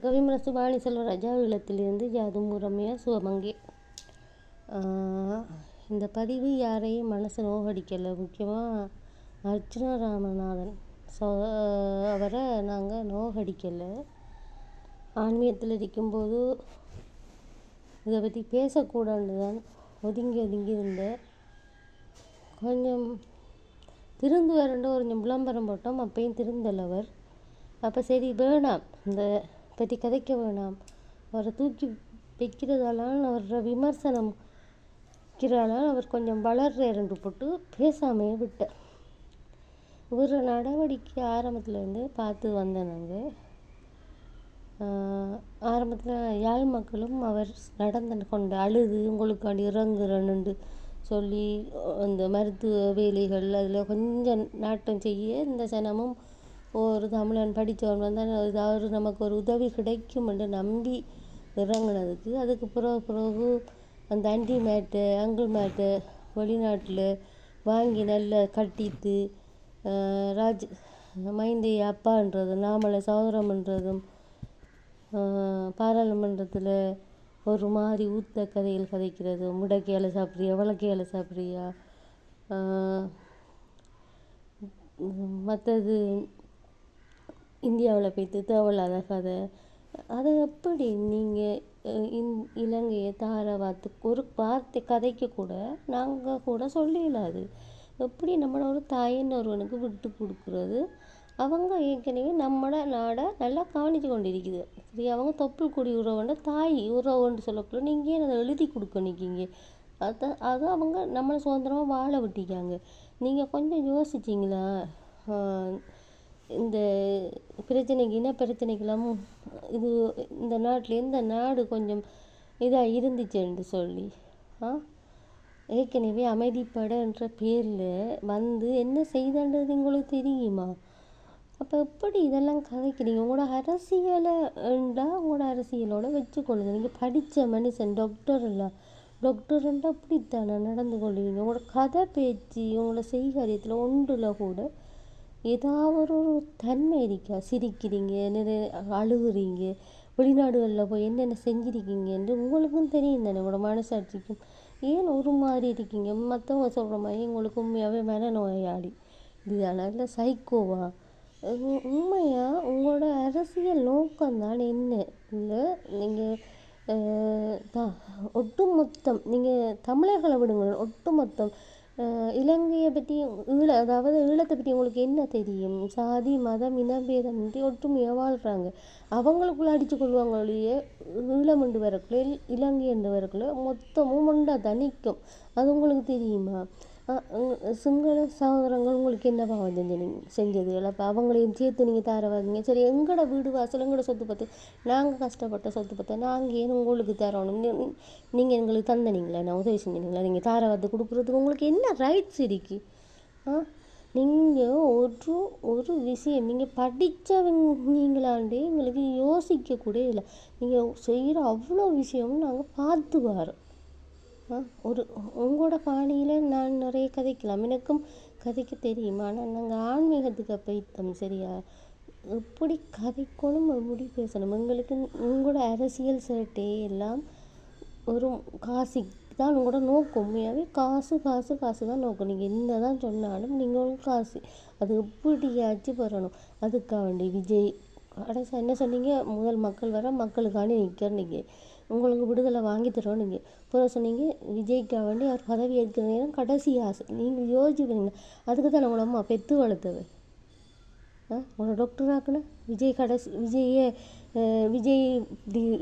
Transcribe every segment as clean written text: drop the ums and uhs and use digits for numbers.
கவிமரசு வாணி செல்வராஜா ஈழத்திலிருந்து ஜாதும் ரம்யா சிவமங்கை. இந்த பதிவு யாரையும் மனசு நோகடிக்கலை. முக்கியமாக அர்ச்சனா ராமநாதன் அவரை நாங்கள் நோகடிக்கலை. ஆன்மீகத்தில் இருக்கும்போது இதை பற்றி பேசக்கூடாது தான் ஒதுங்கி இருந்தேன். கொஞ்சம் திருந்து வரண்ட கொஞ்சம் விளம்பரம் போட்டோம். அப்பையும் திருந்தல் அவர். அப்போ சரி வேணாம், இந்த பற்றி கதைக்க வேணாம், அவரை தூக்கி வைக்கிறதாலாம் அவரை விமர்சனம் வைக்கிறாளால் அவர் கொஞ்சம் வளர்றேன்னு போட்டு பேசாமையே விட்டார். ஒரு நடவடிக்கை ஆரம்பத்துலேருந்து பார்த்து வந்தேன். நாங்கள் ஆரம்பத்தில் யாழ் மக்களும் அவர் நடந்து கொண்டு அழுது உங்களுக்காண்டி இறங்குறேன்னு சொல்லி அந்த மருத்துவ வேலைகள் அதில் கொஞ்சம் நாட்டம் செய்ய இந்த சனமும் ஒரு தமிழன் படித்தவன் வந்தால் ஏதாவது நமக்கு ஒரு உதவி கிடைக்கும் என்று நம்பி இறங்கினதுக்கு அதுக்கு பிறகு அந்த அண்டி மேட்டை அங்கிள் மேட்டை வெளிநாட்டில் வாங்கி நல்லா கட்டித்து ராஜ் மைந்தை அப்பான்றதும் நாமளை சகோதரம்ன்றதும் பாராளுமன்றத்தில் ஒரு மாதிரி ஊத்த கதைகள் கதைக்கிறது. முடக்கையால் சாப்பிட்றியா, வழக்கையால் சாப்பிட்றியா, மற்றது இந்தியாவில் போய்த்து தேவையில்லாத கதை. அதை எப்படி நீங்கள் இலங்கையை தாரை ஒரு வார்த்தை கதைக்க கூட நாங்கள் கூட சொல்லிடலாது. எப்படி நம்மளை ஒரு தாயின்னு ஒருவனுக்கு விட்டு கொடுக்குறது? அவங்க ஏற்கனவே நம்மளை நாடை நல்லா கவனித்து கொண்டு இருக்குது. சரி, அவங்க தொப்புள் கொடி உறவுன்ற தாய் உறவுன்னு சொல்லக்குள்ள நீங்கள் ஏன் அதை எழுதி கொடுக்க நிற்கிங்க? அது அவங்க நம்மளை சுதந்திரமாக வாழ விட்டிக்காங்க. நீங்கள் கொஞ்சம் யோசிச்சிங்களா? இந்த பிரச்சனைக்கு இன பிரச்சனைக்கெல்லாம் இது இந்த நாட்டில் எந்த நாடு கொஞ்சம் இதாக இருந்துச்சுன்னு சொல்லி ஏற்கனவே அமைதிப்படன்ற பேரில் வந்து என்ன செய்தான்றது உங்களுக்கு தெரியுமா? அப்போ எப்படி இதெல்லாம் கதைக்கிறீங்க? உங்களோட அரசியலை உங்களோட அரசியலோடு வச்சுக்கொள்ளுங்க. நீங்கள் படித்த மனுஷன், டாக்டர்ன்றா அப்படித்தானே நடந்து கொள்வீங்க. உங்களோட கதை பேச்சு உங்களோட செய்காரியத்தில் ஒன்றில் கூட ஏதாவது ஒரு தன்மை இருக்கா? சிரிக்கிறீங்க, நிறைய அழுகுறீங்க, வெளிநாடுகளில் போய் என்னென்ன செஞ்சிருக்கீங்கன்னு உங்களுக்கும் தெரியும் தானே. உங்களோட மனசாட்சிக்கும் ஏன் ஒரு மாதிரி இருக்கீங்க? மற்றவங்க சொல்கிற மாதிரி உங்களுக்கு உண்மையாகவே மனநோயாளி இதுதானா, இல்லை சைக்கோவா? உண்மையாக உங்களோட அரசியல் நோக்கம்தான் என்ன? இல்லை நீங்கள் ஒட்டுமொத்தம் நீங்கள் தமிழர்களை விடுங்க, ஒட்டுமொத்தம் இலங்கையை பற்றி அதாவது ஈழத்தை பற்றி உங்களுக்கு என்ன தெரியும்? சாதி மதம் இனபேதம் ஒற்றுமையாக வாழ்கிறாங்க. அவங்களுக்குள்ளே அடித்து கொள்வாங்களே ஈழம் என்று வரக்குள்ளே இலங்கை என்று வரக்குள்ளே மொத்தமும் ஒன்றா தான் நிற்கும். அது உங்களுக்கு தெரியுமா? சிங்கள சகோதரங்கள் உங்களுக்கு என்ன பாவம் செஞ்சது? அப்போ அவங்களையும் சேர்த்து நீங்கள் தாரவாதீங்க. சரி, எங்களோட வீடு வாசல் எங்களோட சொத்து பத்து நாங்கள் கஷ்டப்பட்ட சொத்து பற்ற நாங்கள் ஏன் உங்களுக்கு தரணும்? நீங்கள் எங்களுக்கு தந்தனீங்களா? நான் உதவி செஞ்சீங்களா? நீங்கள் தாரவாதத்தை கொடுக்குறதுக்கு உங்களுக்கு என்ன ரைட்ஸ் இருக்கு? நீங்கள் ஒரு விஷயம் நீங்கள் படித்தவங்களாண்டே எங்களுக்கு யோசிக்கக்கூட இல்லை. நீங்கள் செய்கிற அவ்வளோ விஷயமும் நாங்கள் பார்த்து வரோம். உங்களோட பாணியில் நான் நிறைய கதைக்கலாம், எனக்கும் கதைக்க தெரியும். ஆனால் நாங்கள் ஆன்மீகத்துக்கு போய்த்தோம். சரியா? எப்படி கதைக்கணும், எப்படி பேசணும்? எங்களுக்கு உங்களோட அரசியல் சேட்டை எல்லாம் ஒரு காசு தான் உங்களோட நோக்கம். உண்மையாகவே காசு காசு காசு தான் நோக்கம். நீங்கள் என்ன தான் சொன்னாலும் நீங்கள் காசு அது எப்படியாச்சும் பெறணும். அதுக்காக வேண்டி விஜய் கடைசி என்ன சொன்னீங்க? முதல் மக்கள் வர மக்களுக்காண்டி நிற்கிறீங்க, உங்களுக்கு விடுதலை வாங்கி தரோம். நீங்கள் இப்போ சொன்னீங்க விஜய்க்காக வேண்டி அவர் பதவி ஏற்கிற நேரம் கடைசி ஆசை. நீங்கள் யோசிச்சு பண்ணீங்க. அதுக்கு தான் நம்மளோட அம்மா பெற்று வளர்த்தவை. உங்களோட டாக்டர் ஆக்கணும். விஜய்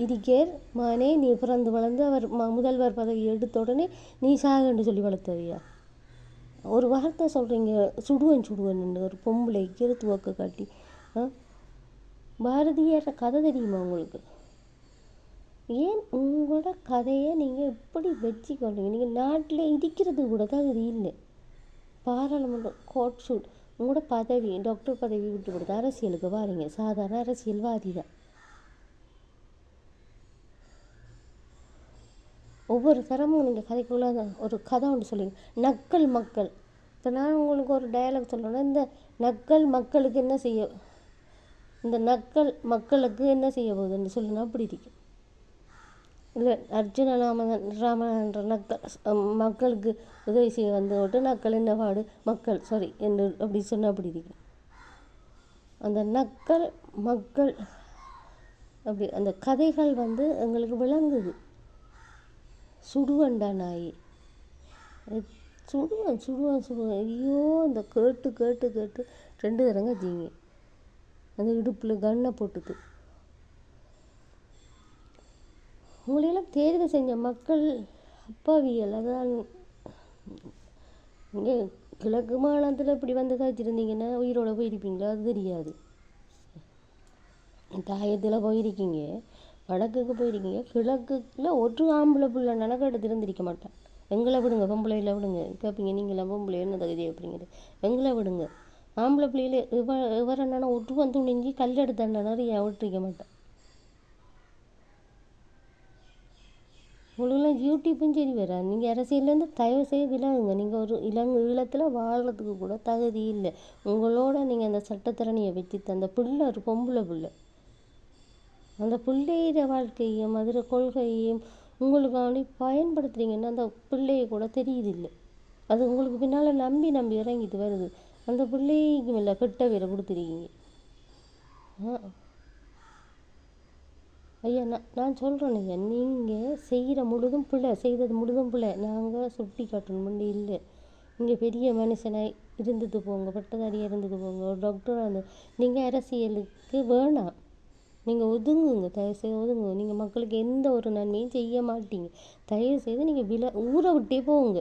இருக்கேர் மானே நீ பிறந்து வளர்ந்து அவர் முதல்வர் பதவி எடுத்த உடனே நீ சாகன்னு சொல்லி வளர்த்தவையா? ஒரு வார்த்தை சொல்கிறீங்க, சுடுவன் ஒரு பொம்பளைக்கு துவக்க காட்டி. பாரதியார் கதை தெரியுமா உங்களுக்கு? ஏன் உங்களோட கதையை நீங்கள் எப்படி வச்சுக்கொள்றீங்க? நீங்கள் நாட்டில் இருக்கிறது கூட தான் அது இல்லை. பாராளுமன்றம் கோர்ட் ஷூட் உங்களோட பதவி டாக்டர் பதவி விட்டு கொடுத்து அரசியலுக்கு வாரீங்க. சாதாரண அரசியல்வாதி தான். ஒவ்வொரு தரமும் நீங்கள் கதைக்குள்ள ஒரு கதை ஒன்று சொல்லுங்க. நக்கல் மக்கள். இப்போ நான் உங்களுக்கு ஒரு டயலாக் சொல்லணும்னா இந்த நக்கல் மக்களுக்கு என்ன செய்ய இந்த நக்கல் மக்களுக்கு என்ன செய்ய போகுதுன்னு சொல்லுனா அப்படி இருக்கும். இல்லை அர்ஜுன ராமன்ற நக்கல் மக்களுக்கு உதவி செய்ய வந்து நக்கல் என்ன பாடு மக்கள் சாரி என்று அப்படி சொன்னால் அப்படி இருக்கும். அந்த நக்கல் மக்கள் அப்படி அந்த கதைகள் வந்து எங்களுக்கு விளங்குது. சுடுவண்டா நாய் சுடுவேன் ஐயோ அந்த கேட்டு கேட்டு கேட்டு 2 தரங்க ஜீங்க அந்த இடுப்பில் கண்ணை போட்டுது. உங்களையெல்லாம் தேர்வு செஞ்ச மக்கள் அப்பாவியல். அதான் இங்கே கிழக்கு மாநிலத்தில் இப்படி வந்து காய்ச்சிருந்தீங்கன்னா உயிரோட போயிருப்பீங்களா அது தெரியாது. தாயத்தில் போயிருக்கீங்க, வடக்குக்கு போயிருக்கீங்க, கிழக்குல ஒரு ஆம்பளை பிள்ளை நடக்க திருந்திருக்க மாட்டான். எங்களை விடுங்க, பொம்பளையில் விடுங்க கேட்பீங்க. நீங்களாம் பொம்பளை என்ன தகுதி அப்படிங்கிறது எங்களை விடுங்க. ஆம்பளை பிள்ளையில இவர் என்னன்னா ஒட்டு வந்து துணிஞ்சி கல்லெடுத்தாண்டா நிறைய விட்டுருக்க மாட்டேன். உங்களுக்குலாம் யூடியூப்பும் சரி வரா. நீங்கள் அரசியல்லேருந்து தயவு செய்து விலகுங்க. நீங்கள் ஒரு ஈழத்தில் வாழ்கிறதுக்கு கூட தகுதி இல்லை. உங்களோட நீங்கள் அந்த சட்டத்திறனியை வச்சு அந்த பிள்ளை ஒரு பொம்பளை பிள்ளை, அந்த பிள்ளையிற வாழ்க்கையும் அதில் கொள்கையும் உங்களுக்காண்டி பயன்படுத்துறீங்கன்னா அந்த பிள்ளையை கூட தெரியுதில்லை. அது உங்களுக்கு பின்னால் நம்பி இறங்கிட்டு வருது. அந்த பிள்ளைக்கு மேலே கெட்ட பேரை கொடுத்துருக்கீங்க. ஐயா நான் சொல்கிறேன் ஐயா, நீங்கள் செய்கிற முழுதும் பிள்ளை, செய்கிறது முழுதும் பிள்ளை. நாங்கள் சுட்டி காட்டணும் முன்னே இல்லை. இங்கே பெரிய மனுஷனை இருந்துட்டு போங்க, பட்டதாரியாக இருந்துட்டு போங்க, ஒரு டாக்டராக இருந்து நீங்கள் அரசியலுக்கு வேணாம். நீங்கள் ஒதுங்குங்க, தயவுசெய்து ஒதுங்குங்க. நீங்கள் மக்களுக்கு எந்த ஒரு நன்மையும் செய்ய மாட்டீங்க. தயவுசெய்து நீங்கள் ஊரை விட்டே போங்க.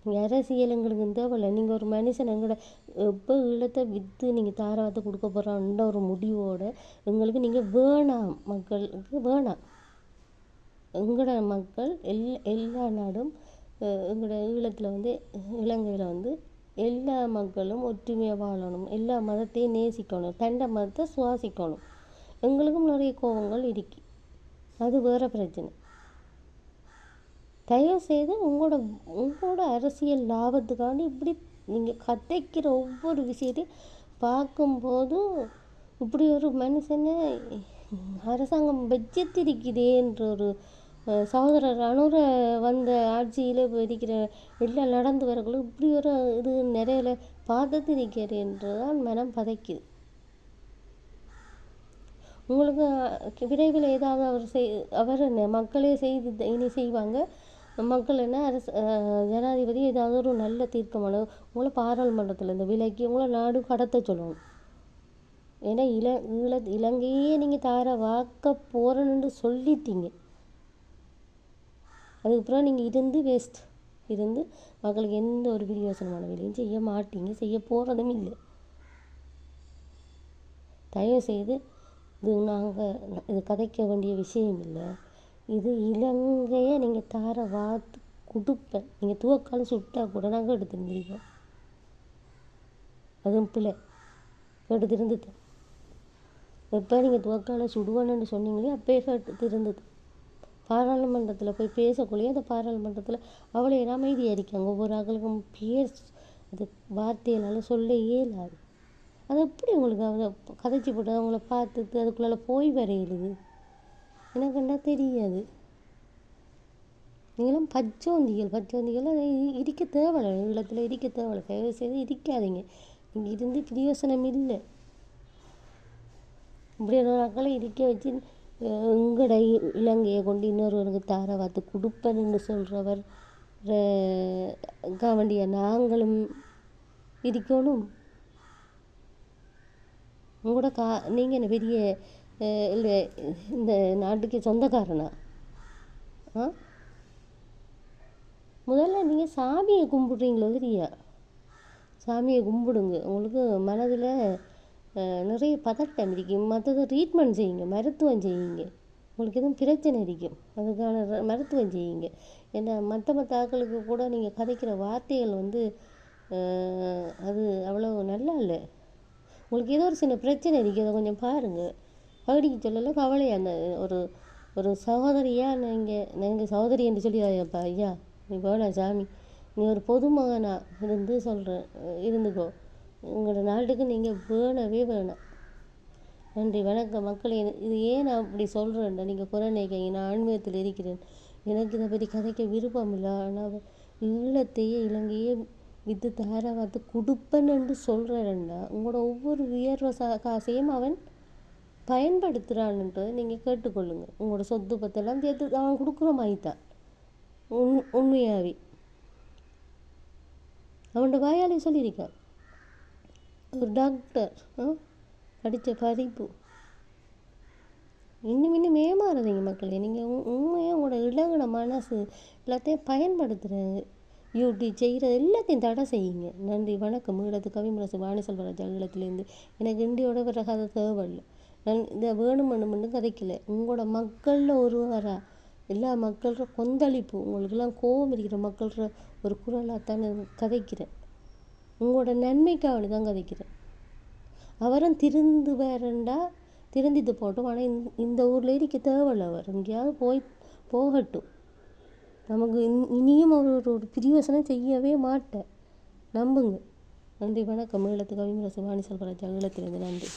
நீங்கள் அரசியல் எங்களுக்கு தேவையில்லை. நீங்கள் ஒரு மனுஷன் எங்களோட எப்போ ஈழத்தை விற்று நீங்கள் தாராவத்தை கொடுக்க போகிறான்ற ஒரு முடிவோடு எங்களுக்கு நீங்கள் வேணாம், மக்களுக்கு வேணாம். எங்களோட மக்கள் எல்லா நாடும் எங்களோட ஈழத்தில் வந்து இலங்கையில் வந்து எல்லா மக்களும் ஒற்றுமையாக வாழணும், எல்லா மதத்தையும் நேசிக்கணும், தண்டை மதத்தை சுவாசிக்கணும். எங்களுக்கும் நிறைய கோபங்கள் இருக்கு, அது வேறு பிரச்சனை. தயவுசெய்து உங்களோட அரசியல் லாபத்துக்காண்டி இப்படி நீங்கள் கதைக்கிற ஒவ்வொரு விஷயத்தையும் பார்க்கும்போதும் இப்படி ஒரு மனுஷனை அரசாங்கம் வச்சிருக்குதேன்ற ஒரு சகோதரர் அனுர வந்த ஆட்சியில் இப்போ இருக்கிற எல்லாம் நடந்து வரக்குள்ள இப்படி ஒரு இது நிறைய பார்த்து இருக்கிறேன்றதான் மனம் பதைக்குது. உங்களுக்கு விரைவில் ஏதாவது அவர் மக்களே செய்து இனி செய்வாங்க. மக்கள் என்ன ஜனாதிபதி ஏதாவது ஒரு நல்ல தீர்க்கமான உங்களை பாராளுமன்றத்தில் இந்த விலைக்கு உங்களை நாடு கடத்த சொல்லணும். ஏன்னா இலங்கையே நீங்கள் தார வாக்க போகிறேன்னு சொல்லிட்டீங்க. அதுக்கப்புறம் நீங்கள் இருந்து மக்களுக்கு எந்த ஒரு பிரயோசனமான வேலையும் செய்ய மாட்டீங்க, செய்ய போகிறதும் இல்லை. தயவுசெய்து இது கதைக்க வேண்டிய விஷயம் இல்லை. இது இலங்கையை நீங்கள் தார வாத்து கொடுப்பேன். நீங்கள் துவக்கால் சுட்டா கூட நாங்கள் எடுத்துருந்துருக்கோம். அதுவும் பிள்ளை எடுத்துருந்துட்டேன். எப்போ நீங்கள் துவக்கால் சுடுவேன்னு சொன்னீங்களே அப்போ எடுத்து இருந்தது. பாராளுமன்றத்தில் போய் பேசக்குள்ளேயே அந்த பாராளுமன்றத்தில் அவ்வளோ அமைதியாக இருக்காங்க. ஒவ்வொரு ஆக்களுக்கும் அது வார்த்தையினால சொல்ல இயலாது. அது எப்படி உங்களுக்கு அதை கதைச்சி போட்டு அவங்கள பார்த்துட்டு அதுக்குள்ளால போய் வரையிலுது எனக்கு என்ன தெரியாது. நீங்களும் பச்சோந்திகள் இருக்க தேவையில்லை, ஈழத்தில் இருக்க தேவையில்லை. தயவு செய்து இருக்காதீங்க. நீங்கள் இருந்து பிரயோசனம் இல்லை. இப்படி ஒரு மக்களை இருக்க வச்சு உங்களோட இலங்கையை கொண்டு இன்னொருவருக்கு தார வாத்து கொடுப்பேன்னு சொல்கிறவர் வேண்டிய நாங்களும் இருக்கணும். உங்களோட நீங்கள் என்ன பெரிய இல்லை இந்த நாட்டுக்கு சொந்தக்காரனா? முதல்ல நீங்கள் சாமியை கும்பிட்றீங்களோ இல்லையா? சாமியை கும்பிடுங்க. உங்களுக்கு மனதில் நிறைய பதட்டம் இருக்கும். மற்றது ட்ரீட்மெண்ட் செய்யுங்க, மருத்துவம் செய்யுங்க. உங்களுக்கு எதுவும் பிரச்சனை இருக்கும், அதுக்கான மருத்துவம் செய்யுங்க. ஏன்னா மற்ற ஆட்களுக்கு கூட நீங்கள் கதைக்கிற வார்த்தைகள் வந்து அது அவ்வளோ நல்லா இல்லை. உங்களுக்கு ஏதோ ஒரு சின்ன பிரச்சனை இருக்குது, அதை கொஞ்சம் பாருங்கள். பகுதிக்கு சொல்லலை கவலை. அந்த ஒரு சகோதரியாக நீங்கள் சகோதரி என்று சொல்லிடாதப்பா ஐயா, நீ வேணாம் சாமி, நீ ஒரு பொதுமகனாக இருந்து சொல்கிறேன், இருந்துக்கோ. உங்களோட நாட்டுக்கு நீங்கள் வேணவே வேணாம். நன்றி வணக்கம் மக்களே. இது ஏன் நான் அப்படி சொல்கிறேன்டா, நீங்கள் குறை நினைக்கிறீங்க நான் ஆன்மீகத்தில் இருக்கிறேன், எனக்கு இதை பற்றி கதைக்க விருப்பம் இல்லை. ஆனால் ஈழத்தையே இலங்கையே வித்து தாராவாத்து கொடுப்பேன் என்று சொல்கிறேன்டா, உங்களோட ஒவ்வொரு உயர்வ காசையும் அவன் பயன்படுத்துகிறான்ன்றதை நீங்கள் கேட்டுக்கொள்ளுங்க. உங்களோட சொத்து பத்தெல்லாம் சேர்த்து அவன் கொடுக்குற மாதிரி தான். உண்மையாகவே அவனோட வாயாலே சொல்லியிருக்கான். ஒரு டாக்டர் படித்த படிப்பு. இன்னும் ஏமாறுறீங்க மக்களே. நீங்கள் உண்மையாக உங்களோட இளங்கன மனசு எல்லாத்தையும் பயன்படுத்துகிறேன். யூடியூப் செய்கிறது எல்லாத்தையும் தடை செய்யுங்க. நன்றி வணக்கம். ஈழத்து கவிமுரசு வாணி செல்வராஜ் ஈழத்துலேருந்து. எனக்கு இந்தியோட வர கதை தேவையில்லை. நான் இதை வேணுமென்னு கதைக்கலை. உங்களோட மக்களில் ஒருவராக எல்லா மக்களோட கொந்தளிப்பு, உங்களுக்கெல்லாம் கோபம் இருக்கிற மக்களோட ஒரு குரலாக தான் நான் கதைக்கிறேன். உங்களோட நன்மைக்காக தான் கதைக்கிறேன். அவரும் திருந்து வேறண்டா திருந்திட்டு போட்டோம். ஆனால் இந்த ஊரில் இருக்க தேவையில்லை. அவர் எங்கேயாவது போகட்டும். நமக்கு இனியும் அவர் ஒரு பிரியோசனம் செய்யவே மாட்டேன். நம்புங்க. நன்றி வணக்கம். ஈழத்து கவிமுரசு வாணி செல்வராஜ் ஈழத்திலிருந்து. நன்றி.